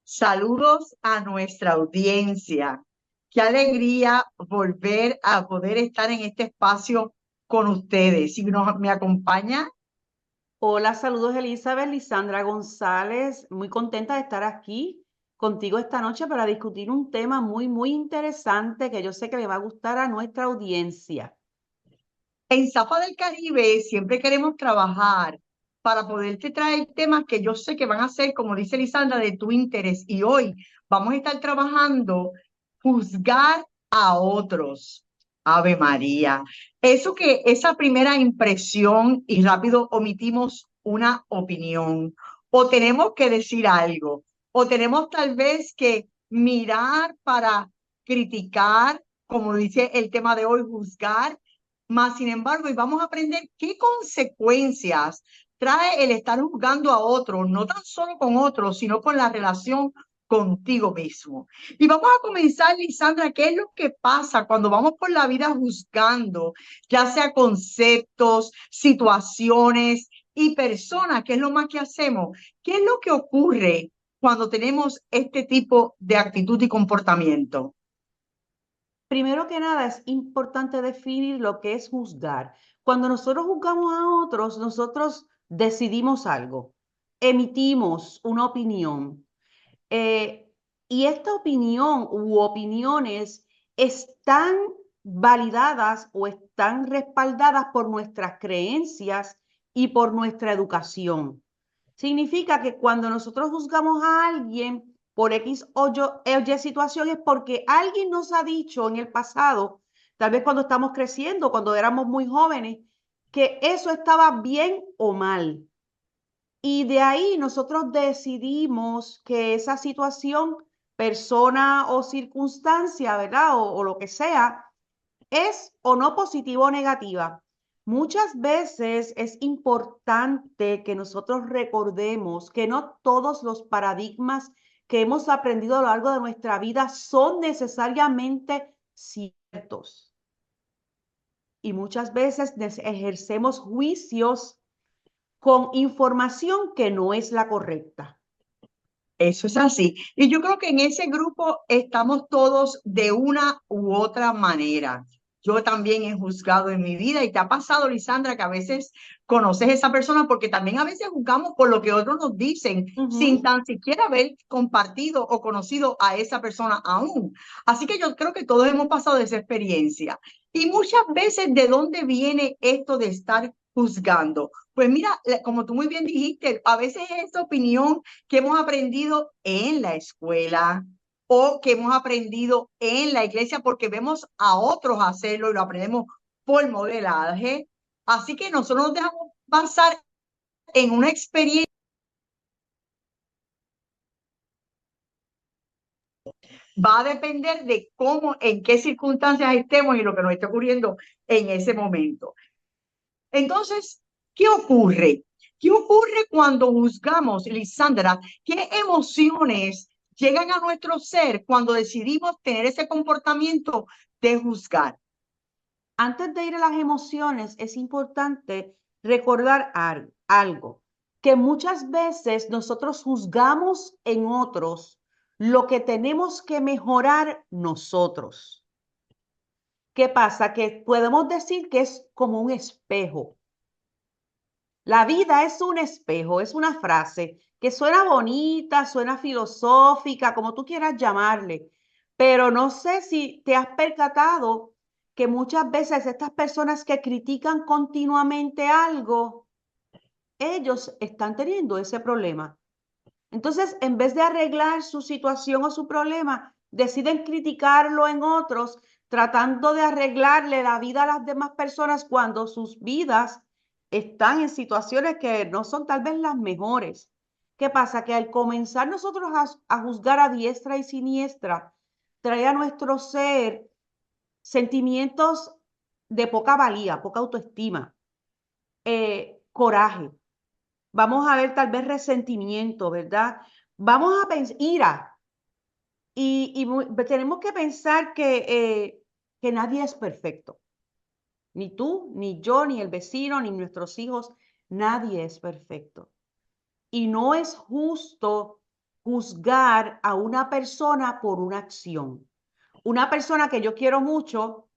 Saludos a nuestra audiencia. Qué alegría volver a poder estar en este espacio con ustedes. Si me acompaña, Hola, saludos Elizabeth, Lisandra González, muy contenta de estar aquí contigo esta noche para discutir un tema muy interesante que yo sé que le va a gustar a nuestra audiencia. en Zafa del Caribe siempre queremos trabajar para poderte traer temas que yo sé que van a ser, como dice Lisandra, de tu interés. Y hoy vamos a estar trabajando juzgar a otros. Ave María. Eso que esa primera impresión y rápido omitimos una opinión o tenemos que decir algo o tenemos tal vez que mirar para criticar, como dice el tema de hoy, juzgar. Más sin embargo, y vamos a aprender qué consecuencias trae el estar juzgando a otros, no tan solo con otros, sino con la relación contigo mismo. Y vamos a comenzar, Lisandra, ¿qué es lo que pasa cuando vamos por la vida juzgando, ya sea conceptos, situaciones y personas? ¿Qué es lo más que hacemos? ¿Qué es lo que ocurre cuando tenemos este tipo de actitud y comportamiento? Primero que nada, es importante definir lo que es juzgar. Cuando nosotros juzgamos a otros, nosotros decidimos algo, emitimos una opinión. Eh, y esta opinión u opiniones están validadas o están respaldadas por nuestras creencias y por nuestra educación. Significa que cuando nosotros juzgamos a alguien por X o Y situación es porque alguien nos ha dicho en el pasado, tal vez cuando estamos creciendo, cuando éramos muy jóvenes, que eso estaba bien o mal. Y de ahí nosotros decidimos que esa situación, persona o circunstancia, ¿verdad? O lo que sea, es o no positiva o negativa. Muchas veces es importante que nosotros recordemos que no todos los paradigmas que hemos aprendido a lo largo de nuestra vida son necesariamente ciertos. Y muchas veces ejercemos juicios con información que no es la correcta. Eso es así. Y yo creo que en ese grupo estamos todos de una u otra manera. Yo también he juzgado en mi vida y te ha pasado, Lisandra, que a veces conoces a esa persona porque también a veces juzgamos por lo que otros nos dicen sin Ujú. tan siquiera haber compartido o conocido a esa persona aún. Así que yo creo que todos hemos pasado de esa experiencia. Y muchas veces, ¿de dónde viene esto de estar juzgando? Pues mira, como tú muy bien dijiste, a veces esa opinión que hemos aprendido en la escuela o que hemos aprendido en la iglesia porque vemos a otros hacerlo y lo aprendemos por modelaje. Así que nosotros nos dejamos basar en una experiencia. Va a depender de cómo, en qué circunstancias estemos y lo que nos esté ocurriendo en ese momento. Entonces, ¿qué ocurre? ¿Qué ocurre cuando juzgamos, Lisandra? ¿Qué emociones llegan a nuestro ser cuando decidimos tener ese comportamiento de juzgar? Antes de ir a las emociones, es importante recordar algo, que muchas veces nosotros juzgamos en otros lo que tenemos que mejorar nosotros. ¿Qué pasa? Que podemos decir que es como un espejo. La vida es un espejo, es una frase que suena bonita, suena filosófica, como tú quieras llamarle, pero no sé si te has percatado que muchas veces estas personas que critican continuamente algo, ellos están teniendo ese problema. Entonces, en vez de arreglar su situación o su problema, deciden criticarlo en otros, tratando de arreglarle la vida a las demás personas cuando sus vidas están en situaciones que no son tal vez las mejores. ¿Qué pasa? Que al comenzar nosotros a juzgar a diestra y siniestra, trae a nuestro ser sentimientos de poca valía, poca autoestima, coraje. Vamos a ver tal vez resentimiento, ¿verdad? Vamos a pensar ira tenemos que pensar que nadie es perfecto. Ni tú, ni yo, ni el vecino, ni nuestros hijos. Nadie es perfecto. Y no es justo juzgar a una persona por una acción. Una persona que yo quiero mucho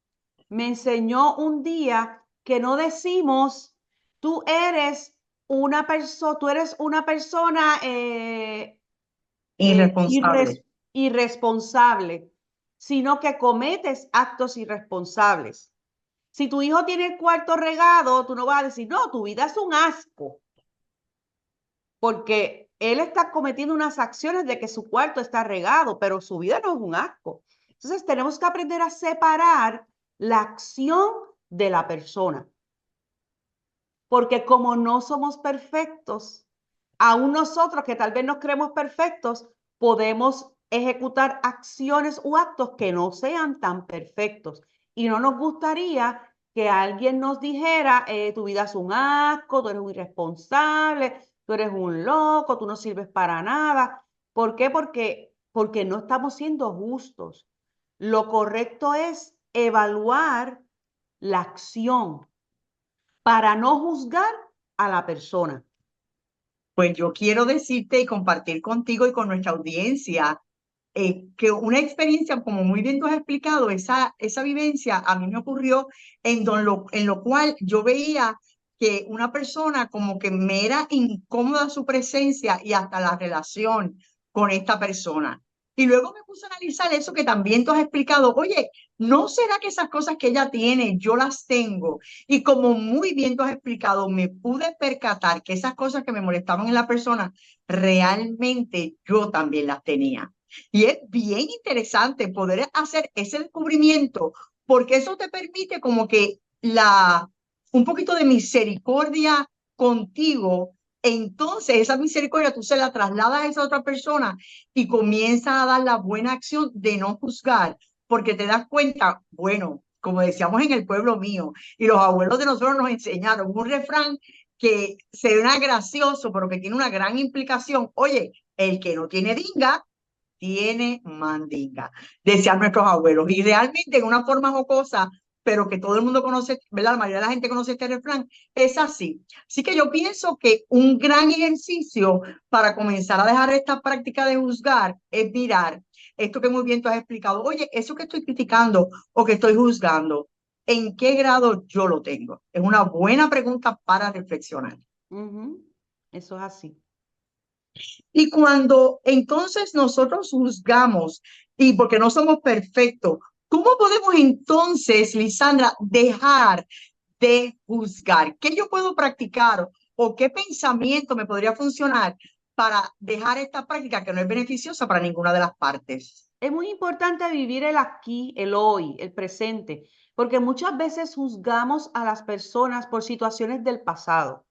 me enseñó un día que no decimos, tú eres una persona Irresponsable. irresponsable, sino que cometes actos irresponsables. Si tu hijo tiene el cuarto regado, tú no vas a decir, no, tu vida es un asco, porque él está cometiendo unas acciones de que su cuarto está regado, pero su vida no es un asco. Entonces tenemos que aprender a separar la acción de la persona, porque como no somos perfectos, aún nosotros que tal vez nos creemos perfectos, podemos ejecutar acciones o actos que no sean tan perfectos. Y no nos gustaría que alguien nos dijera, tu vida es un asco, tú eres un irresponsable, tú eres un loco, tú no sirves para nada. ¿Por qué? Porque no estamos siendo justos. Lo correcto es evaluar la acción para no juzgar a la persona. Pues yo quiero decirte y compartir contigo y con nuestra audiencia que una experiencia, como muy bien tú has explicado, esa vivencia a mí me ocurrió en lo cual yo veía que una persona como que me era incómoda su presencia y hasta la relación con esta persona. Y luego me puse a analizar eso que también tú has explicado. Oye, ¿no será que esas cosas que ella tiene, yo las tengo? Y como muy bien tú has explicado, me pude percatar que esas cosas que me molestaban en la persona, realmente yo también las tenía. Y es bien interesante poder hacer ese descubrimiento, porque eso te permite como que un poquito de misericordia contigo. Entonces, esa misericordia tú se la trasladas a esa otra persona y comienzas a dar la buena acción de no juzgar, porque te das cuenta, bueno, como decíamos en el pueblo mío, y los abuelos de nosotros nos enseñaron un refrán que se suena gracioso, pero que tiene una gran implicación. Oye, el que no tiene dinga, tiene mandinga, decían nuestros abuelos. Y realmente en una forma jocosa, pero que todo el mundo conoce, ¿verdad? La mayoría de la gente conoce este refrán, es así. Así que yo pienso que un gran ejercicio para comenzar a dejar esta práctica de juzgar es mirar esto que muy bien tú has explicado. Oye, eso que estoy criticando o que estoy juzgando, ¿en qué grado yo lo tengo? Es una buena pregunta para reflexionar. Eso es así. Y cuando entonces nosotros juzgamos, y porque no somos perfectos, ¿cómo podemos entonces, Lisandra, dejar de juzgar? ¿Qué yo puedo practicar o qué pensamiento me podría funcionar para dejar esta práctica que no es beneficiosa para ninguna de las partes? Es muy importante vivir el aquí, el hoy, el presente, porque muchas veces juzgamos a las personas por situaciones del pasado.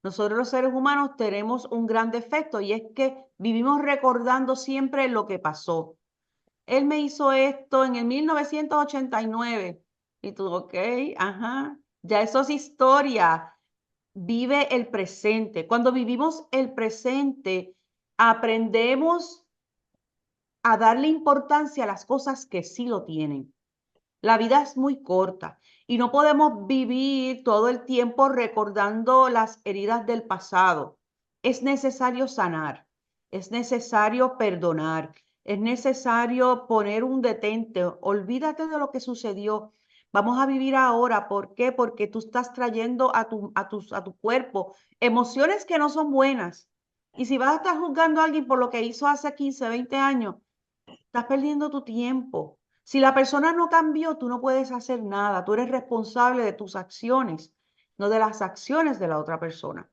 Nosotros los seres humanos tenemos un gran defecto y es que vivimos recordando siempre lo que pasó. Él me hizo esto en el 1989. Y tú, ok, ajá, ya eso es historia. Vive el presente. Cuando vivimos el presente, aprendemos a darle importancia a las cosas que sí lo tienen. La vida es muy corta y no podemos vivir todo el tiempo recordando las heridas del pasado. Es necesario sanar, es necesario perdonar, es necesario poner un detente. Olvídate de lo que sucedió. Vamos a vivir ahora. ¿Por qué? Porque tú estás trayendo a tu cuerpo emociones que no son buenas. Y si vas a estar juzgando a alguien por lo que hizo hace 15, 20 años, estás perdiendo tu tiempo. Si la persona no cambió, tú no puedes hacer nada. Tú eres responsable de tus acciones, no de las acciones de la otra persona.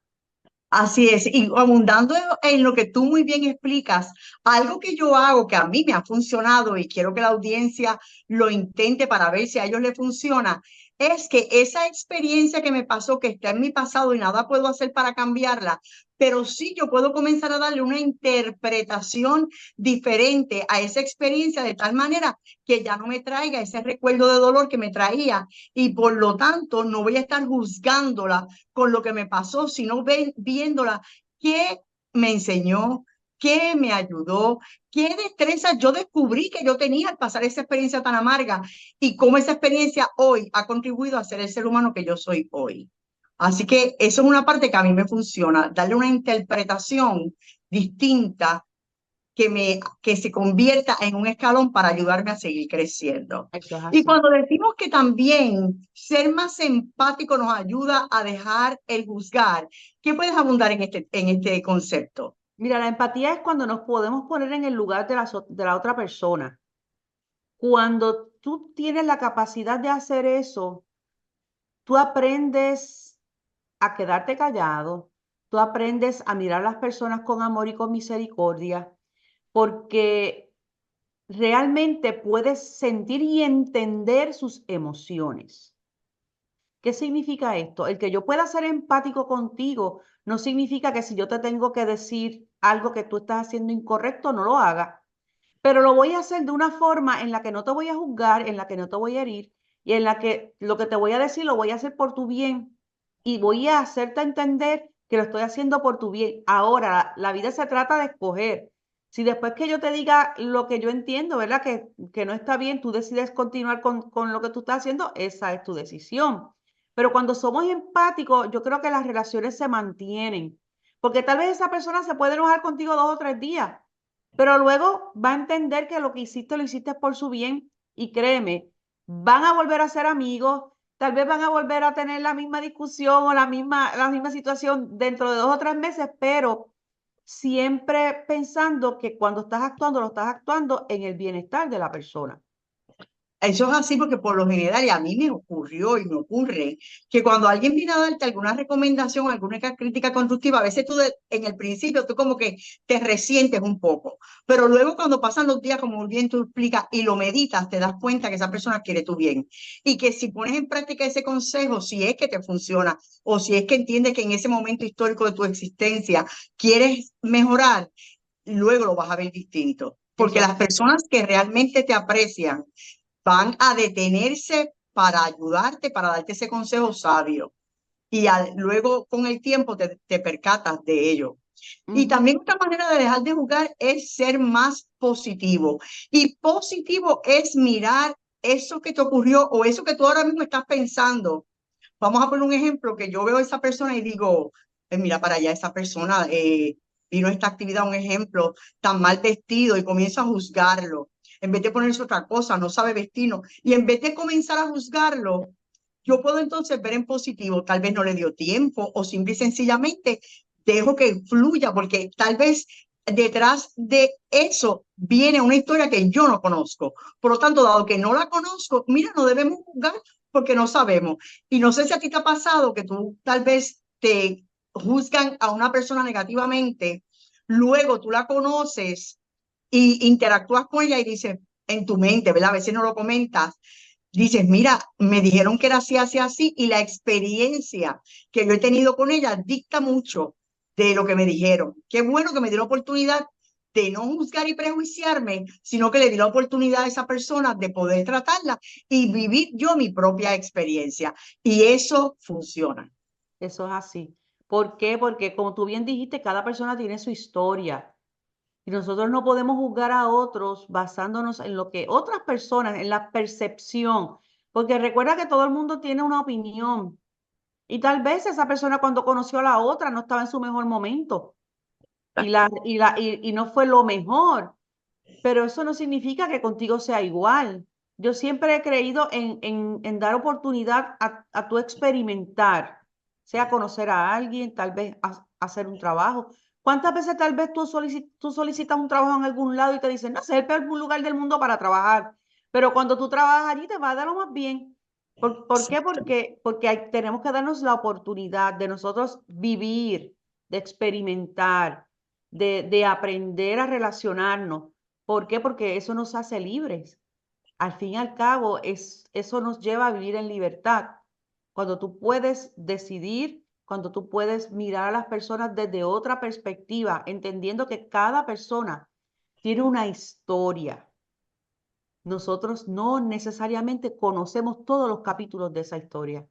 Así es, y abundando en lo que tú muy bien explicas, algo que yo hago que a mí me ha funcionado y quiero que la audiencia lo intente para ver si a ellos les funciona, es que esa experiencia que me pasó, que está en mi pasado y nada puedo hacer para cambiarla, pero sí yo puedo comenzar a darle una interpretación diferente a esa experiencia de tal manera que ya no me traiga ese recuerdo de dolor que me traía y por lo tanto no voy a estar juzgándola con lo que me pasó, sino viéndola, qué me enseñó, qué me ayudó, qué destreza yo descubrí que yo tenía al pasar esa experiencia tan amarga y cómo esa experiencia hoy ha contribuido a ser el ser humano que yo soy hoy. Así que eso es una parte que a mí me funciona, darle una interpretación distinta que se convierta en un escalón para ayudarme a seguir creciendo. Eso es Y así. cuando decimos que también ser más empático nos ayuda a dejar el juzgar, ¿qué puedes abundar en este concepto? Mira, la empatía es cuando nos podemos poner en el lugar de la otra persona. Cuando tú tienes la capacidad de hacer eso, tú aprendes a quedarte callado, tú aprendes a mirar a las personas con amor y con misericordia, porque realmente puedes sentir y entender sus emociones. ¿Qué significa esto? El que yo pueda ser empático contigo no significa que si yo te tengo que decir algo que tú estás haciendo incorrecto, no lo haga, pero lo voy a hacer de una forma en la que no te voy a juzgar, en la que no te voy a herir y en la que lo que te voy a decir lo voy a hacer por tu bien y voy a hacerte entender que lo estoy haciendo por tu bien. Ahora, la vida se trata de escoger. Si después que yo te diga lo que yo entiendo, ¿verdad? Que no está bien, tú decides continuar con lo que tú estás haciendo, esa es tu decisión. Pero cuando somos empáticos, yo creo que las relaciones se mantienen, porque tal vez esa persona se puede enojar contigo 2 o 3 días, pero luego va a entender que lo que hiciste lo hiciste por su bien y créeme, van a volver a ser amigos, tal vez van a volver a tener la misma discusión o la misma situación dentro de 2 o 3 meses, pero siempre pensando que cuando estás actuando, lo estás actuando en el bienestar de la persona. Eso es así porque por lo general, y a mí me ocurrió y me ocurre, que cuando alguien viene a darte alguna recomendación, alguna crítica constructiva, a veces en el principio tú como que te resientes un poco, pero luego cuando pasan los días, como bien tú explicas, y lo meditas, te das cuenta que esa persona quiere tu bien. Y que si pones en práctica ese consejo, si es que te funciona, o si es que entiendes que en ese momento histórico de tu existencia quieres mejorar, luego lo vas a ver distinto. Porque Eso, las personas que realmente te aprecian, van a detenerse para ayudarte, para darte ese consejo sabio. Y luego con el tiempo te percatas de ello. Y ujú, también otra manera de dejar de jugar es ser más positivo. Y positivo es mirar eso que te ocurrió o eso que tú ahora mismo estás pensando. Vamos a poner un ejemplo que yo veo a esa persona y digo, mira para allá, esa persona vino a esta actividad, un ejemplo, tan mal vestido y comienzo a juzgarlo. En vez de ponerse otra cosa, no sabe vestirnos. Y en vez de comenzar a juzgarlo, yo puedo entonces ver en positivo, tal vez no le dio tiempo o simple y sencillamente dejo que fluya, porque tal vez detrás de eso viene una historia que yo no conozco. Por lo tanto, dado que no la conozco, mira, no debemos juzgar porque no sabemos. Y no sé si a ti te ha pasado que tú tal vez te juzgan a una persona negativamente, luego tú la conoces y interactúas con ella y dices en tu mente, ¿verdad? A veces no lo comentas, dices, mira, me dijeron que era así, así, así, y la experiencia que yo he tenido con ella dicta mucho de lo que me dijeron. Qué bueno que me dio la oportunidad de no juzgar y prejuiciarme, sino que le di la oportunidad a esa persona de poder tratarla y vivir yo mi propia experiencia. Y eso funciona. eso es así. ¿Por qué? Porque como tú bien dijiste, cada persona tiene su historia. Y nosotros no podemos juzgar a otros basándonos en lo que otras personas, en la percepción, porque recuerda que todo el mundo tiene una opinión y tal vez esa persona cuando conoció a la otra no estaba en su mejor momento y no fue lo mejor, pero eso no significa que contigo sea igual. Yo siempre he creído en dar oportunidad a tu experimentar, sea conocer a alguien, tal vez hacer un trabajo. ¿Cuántas veces tal vez tú solicitas un trabajo en algún lado y te dicen, no, ese es el peor lugar del mundo para trabajar? Pero cuando tú trabajas allí te va a dar lo más bien. ¿Por qué? Porque tenemos que darnos la oportunidad de nosotros vivir, de experimentar, de aprender a relacionarnos. ¿Por qué? Porque eso nos hace libres. Al fin y al cabo, eso nos lleva a vivir en libertad. Cuando tú puedes decidir, cuando tú puedes mirar a las personas desde otra perspectiva, entendiendo que cada persona tiene una historia. Nosotros no necesariamente conocemos todos los capítulos de esa historia.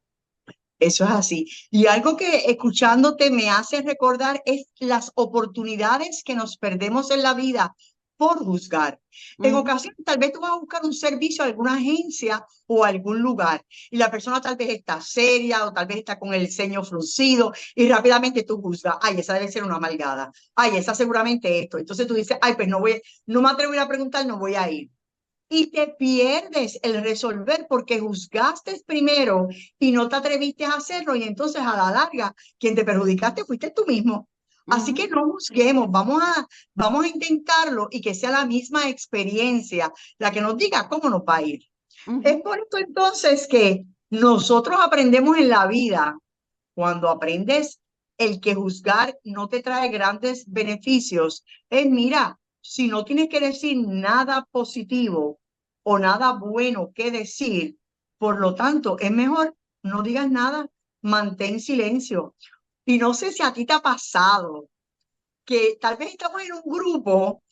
Eso es así. Y algo que escuchándote me hace recordar es las oportunidades que nos perdemos en la vida por juzgar. En Ujú, ocasiones, tal vez tú vas a buscar un servicio a alguna agencia o a algún lugar y la persona tal vez está seria o tal vez está con el ceño fruncido y rápidamente tú juzgas, ay, esa debe ser una amalgada, ay, esa seguramente esto. Entonces tú dices, ay, pues no me atrevo a ir a preguntar, no voy a ir. Y te pierdes el resolver porque juzgaste primero y no te atreviste a hacerlo y entonces a la larga quien te perjudicaste fuiste tú mismo. Así que ujú, no juzguemos, vamos a intentarlo y que sea la misma experiencia la que nos diga cómo nos va a ir. Es ujú. por esto entonces que nosotros aprendemos en la vida, cuando aprendes el que juzgar no te trae grandes beneficios, es mira, si no tienes que decir nada positivo o nada bueno que decir, por lo tanto, es mejor no digas nada, mantén silencio. Y no sé si a ti te ha pasado que tal vez estamos en un grupo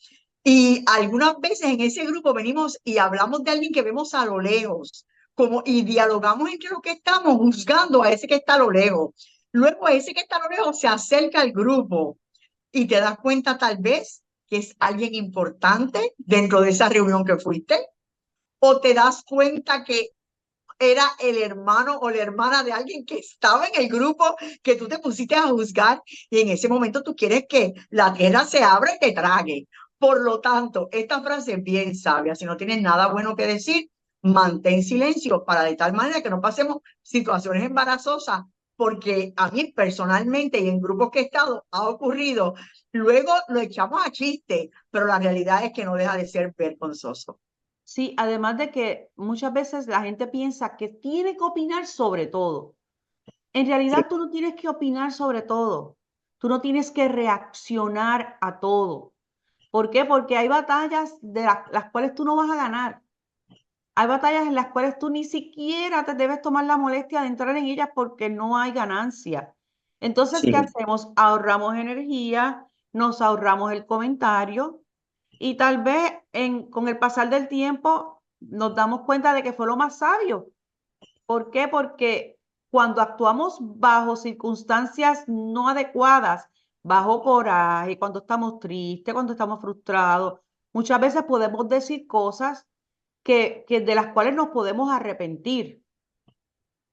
y algunas veces en ese grupo venimos y hablamos de alguien que vemos a lo lejos, como y dialogamos entre lo que estamos juzgando a ese que está a lo lejos. Luego ese que está a lo lejos se acerca al grupo y te das cuenta tal vez que es alguien importante dentro de esa reunión que fuiste, o te das cuenta que era el hermano o la hermana de alguien que estaba en el grupo que tú te pusiste a juzgar y en ese momento tú quieres que la tierra se abra y te trague. Por lo tanto, esta frase es bien sabia. Si no tienes nada bueno que decir, mantén silencio para de tal manera que no pasemos situaciones embarazosas, porque a mí personalmente y en grupos que he estado ha ocurrido. Luego lo echamos a chiste, pero la realidad es que no deja de ser vergonzoso. Sí, además de que muchas veces la gente piensa que tiene que opinar sobre todo. En Sí, realidad tú no tienes que opinar sobre todo. Tú no tienes que reaccionar a todo. ¿Por qué? Porque hay batallas de las cuales tú no vas a ganar. Hay batallas en las cuales tú ni siquiera te debes tomar la molestia de entrar en ellas porque no hay ganancia. Entonces, ¿qué sí. hacemos? Ahorramos energía, nos ahorramos el comentario y tal vez con el pasar del tiempo nos damos cuenta de que fue lo más sabio. ¿Por qué? Porque cuando actuamos bajo circunstancias no adecuadas, bajo coraje, cuando estamos tristes, cuando estamos frustrados, muchas veces podemos decir cosas que de las cuales nos podemos arrepentir.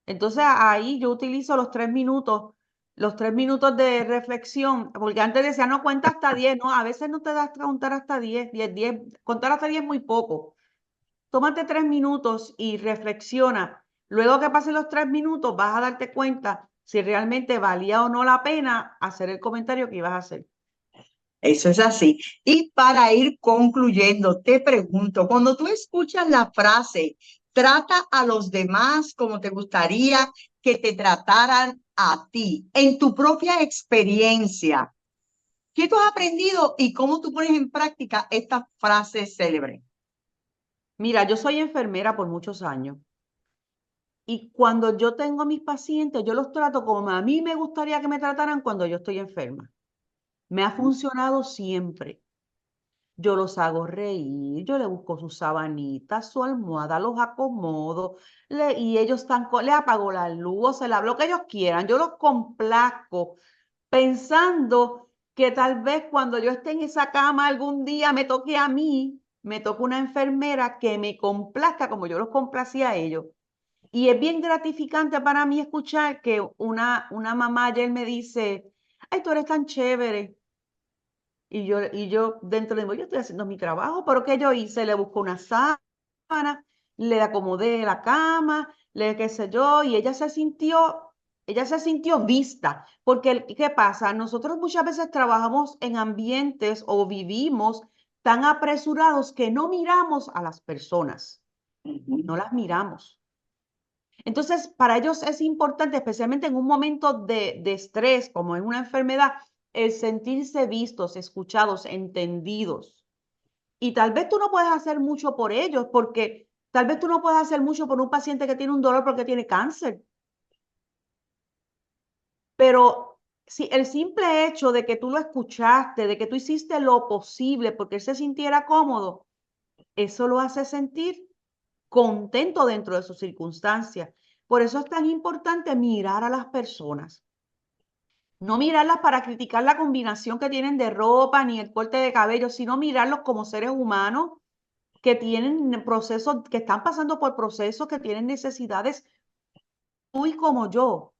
Entonces ahí yo utilizo los 3 minutos de reflexión, porque antes decía, no, cuenta hasta 10, no, a veces no te das a contar hasta 10, 10, 10, contar hasta 10 es muy poco. Tómate 3 minutos y reflexiona. Luego que pasen los 3 minutos, vas a darte cuenta si realmente valía o no la pena hacer el comentario que ibas a hacer. Eso es así. Y para ir concluyendo, te pregunto, cuando tú escuchas la frase, trata a los demás como te gustaría que te trataran a ti, en tu propia experiencia, ¿qué tú has aprendido y cómo tú pones en práctica esta frase célebre? Mira, yo soy enfermera por muchos años y cuando yo tengo a mis pacientes, yo los trato como a mí me gustaría que me trataran cuando yo estoy enferma. Me ha funcionado siempre. Yo los hago reír, yo le busco sus sabanitas, su almohada, los acomodo, y ellos están, le apago la luz, se la lo que ellos quieran, yo los complazco, pensando que tal vez cuando yo esté en esa cama algún día me toque a mí, me toque una enfermera que me complazca como yo los complacía a ellos. Y es bien gratificante para mí escuchar que una mamá ayer me dice, ay, tú eres tan chévere. Y yo dentro de mí, yo estoy haciendo mi trabajo, pero ¿qué yo hice? Le busco una sábana, le acomodé la cama, le qué sé yo, y ella se sintió vista, porque ¿qué pasa? Nosotros muchas veces trabajamos en ambientes o vivimos tan apresurados que no miramos a las personas, Ujú. no las miramos. Entonces, para ellos es importante, especialmente en un momento de estrés, como en una enfermedad, el sentirse vistos, escuchados, entendidos. Y tal vez tú no puedes hacer mucho por ellos, porque tal vez tú no puedes hacer mucho por un paciente que tiene un dolor porque tiene cáncer, pero si el simple hecho de que tú lo escuchaste, de que tú hiciste lo posible porque él se sintiera cómodo, eso lo hace sentir contento dentro de sus circunstancias. Por eso es tan importante mirar a las personas. No mirarlas para criticar la combinación que tienen de ropa ni el corte de cabello, sino mirarlos como seres humanos que tienen procesos, que están pasando por procesos, que tienen necesidades, tú y como yo.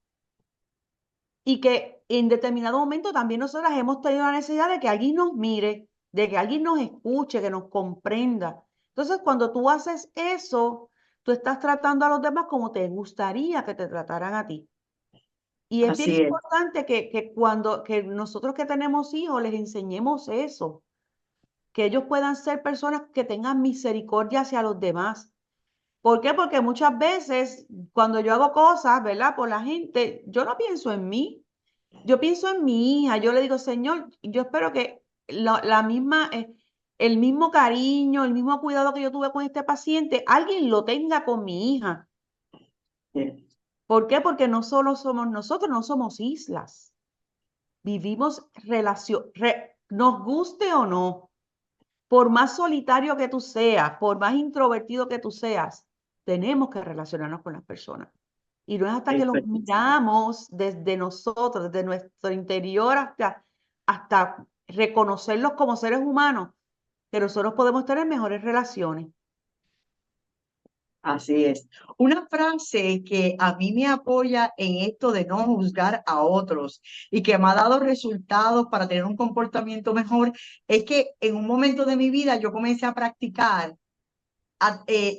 Y que en determinado momento también nosotras hemos tenido la necesidad de que alguien nos mire, de que alguien nos escuche, que nos comprenda. Entonces, cuando tú haces eso, tú estás tratando a los demás como te gustaría que te trataran a ti. Y es bien Así es, importante que nosotros que tenemos hijos les enseñemos eso, que ellos puedan ser personas que tengan misericordia hacia los demás. ¿Por qué? Porque muchas veces cuando yo hago cosas, ¿verdad? Por la gente, yo no pienso en mí, yo pienso en mi hija, yo le digo, Señor, yo espero que la misma, el mismo cariño, el mismo cuidado que yo tuve con este paciente, alguien lo tenga con mi hija. ¿Por qué? Porque no solo somos nosotros, no somos islas. Vivimos nos guste o no, por más solitario que tú seas, por más introvertido que tú seas, tenemos que relacionarnos con las personas. Y no es hasta que eso los es. miramos desde nosotros, desde nuestro interior hasta reconocerlos como seres humanos, que nosotros podemos tener mejores relaciones. Así es. Una frase que a mí me apoya en esto de no juzgar a otros y que me ha dado resultados para tener un comportamiento mejor es que en un momento de mi vida yo comencé a practicar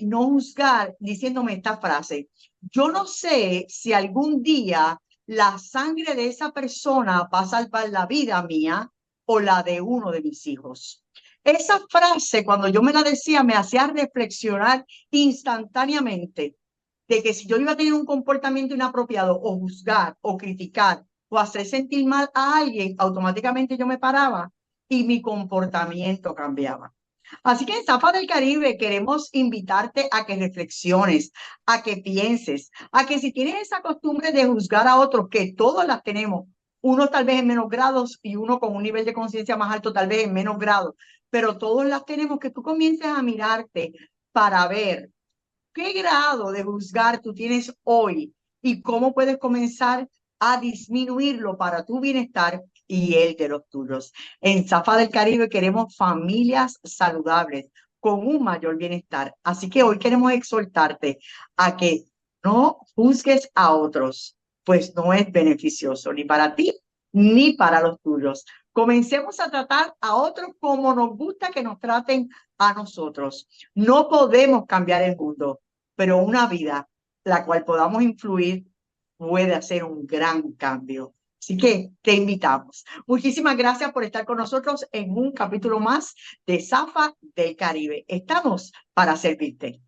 no juzgar diciéndome esta frase. Yo no sé si algún día la sangre de esa persona va a salvar la vida mía o la de uno de mis hijos. Esa frase, cuando yo me la decía, me hacía reflexionar instantáneamente de que si yo iba a tener un comportamiento inapropiado o juzgar o criticar o hacer sentir mal a alguien, automáticamente yo me paraba y mi comportamiento cambiaba. Así que en Zafa del Caribe queremos invitarte a que reflexiones, a que pienses, a que si tienes esa costumbre de juzgar a otros, que todos las tenemos, unos tal vez en menos grados y uno con un nivel de conciencia más alto tal vez en menos grados, pero todos las tenemos, que tú comiences a mirarte para ver qué grado de juzgar tú tienes hoy y cómo puedes comenzar a disminuirlo para tu bienestar y el de los tuyos. En Zafa del Caribe queremos familias saludables con un mayor bienestar. Así que hoy queremos exhortarte a que no juzgues a otros, pues no es beneficioso ni para ti ni para los tuyos. Comencemos a tratar a otros como nos gusta que nos traten a nosotros. No podemos cambiar el mundo, pero una vida la cual podamos influir puede hacer un gran cambio. Así que te invitamos. Muchísimas gracias por estar con nosotros en un capítulo más de Zafa del Caribe. Estamos para servirte.